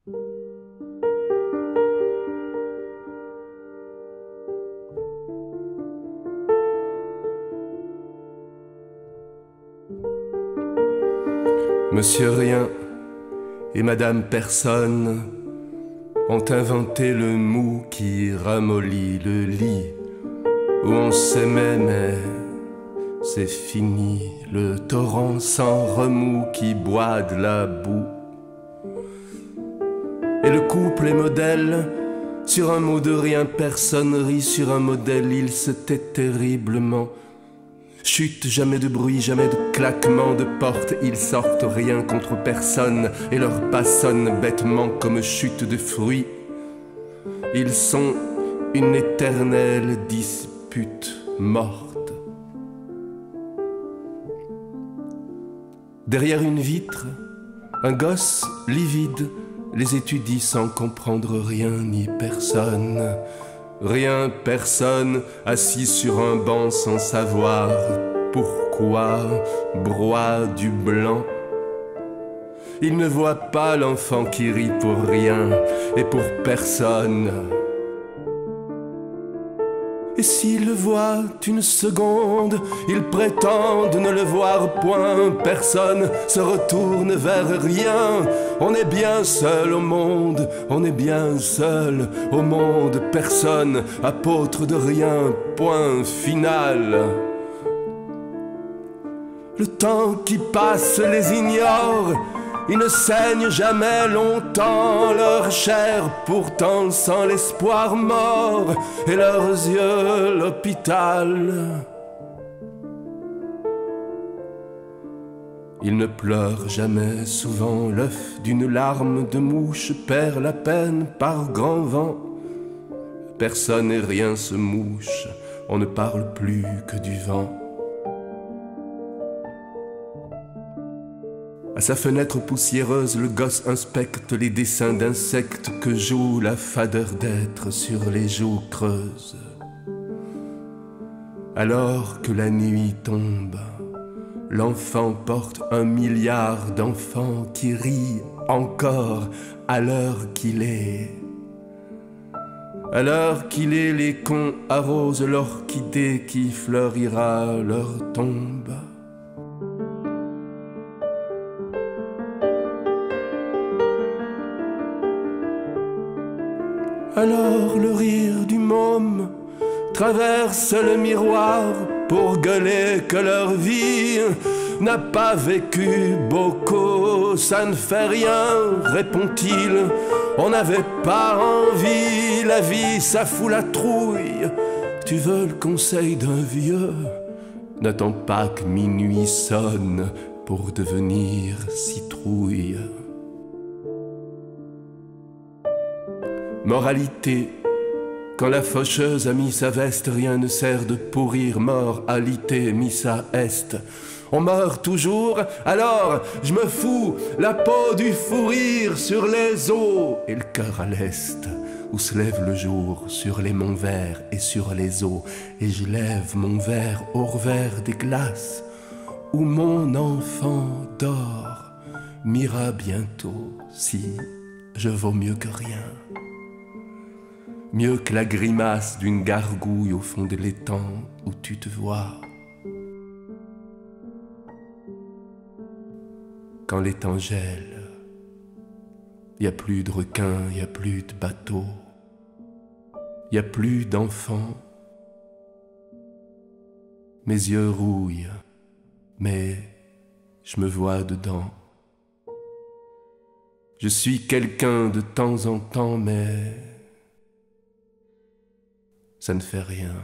Monsieur Rien et Madame Personne ont inventé le mou qui ramollit le lit où on s'aimait mais c'est fini, le torrent sans remous qui boit de la boue. Et le couple est modèle, sur un mot de rien personne rit, sur un modèle il se tait terriblement. Chute, jamais de bruit, jamais de claquement de porte, ils sortent rien contre personne et leur pas sonne bêtement comme chute de fruits. Ils sont une éternelle dispute morte. Derrière une vitre, un gosse livide les étudie sans comprendre rien ni personne. Rien, personne, assis sur un banc sans savoir pourquoi broie du blanc. Il ne voit pas l'enfant qui rit pour rien et pour personne. Et s'il le voit une seconde, il prétend ne le voir point. Personne se retourne vers rien. On est bien seul au monde, on est bien seul au monde. Personne, apôtre de rien, point final. Le temps qui passe les ignore. Ils ne saignent jamais longtemps leur chair, pourtant sans l'espoir mort, et leurs yeux l'hôpital. Ils ne pleurent jamais, souvent l'œuf d'une larme de mouche perd la peine par grand vent. Personne et rien se mouche, on ne parle plus que du vent. À sa fenêtre poussiéreuse, le gosse inspecte les dessins d'insectes que joue la fadeur d'être sur les joues creuses. Alors que la nuit tombe, l'enfant porte 1 milliard d'enfants qui rient encore à l'heure qu'il est. À l'heure qu'il est, les cons arrosent l'orchidée qui fleurira leur tombe. Alors le rire du môme traverse le miroir pour gueuler que leur vie n'a pas vécu beaucoup. Ça ne fait rien, répond-il, on n'avait pas envie. La vie, ça fout la trouille. Tu veux le conseil d'un vieux? N'attends pas que minuit sonne pour devenir citrouille. Moralité, quand la faucheuse a mis sa veste, rien ne sert de pourrir, mort alité, missa est. On meurt toujours, alors je me fous, la peau du fou rire sur les eaux, et le cœur à l'est, où se lève le jour, sur les monts verts et sur les eaux, et je lève mon verre au revers des glaces, où mon enfant dort, m'ira bientôt, si je vaux mieux que rien. Mieux que la grimace d'une gargouille au fond de l'étang où tu te vois. Quand l'étang gèle, y a plus de requins, y a plus de bateaux, y a plus d'enfants. Mes yeux rouillent, mais je me vois dedans. Je suis quelqu'un de temps en temps, mais ça ne fait rien.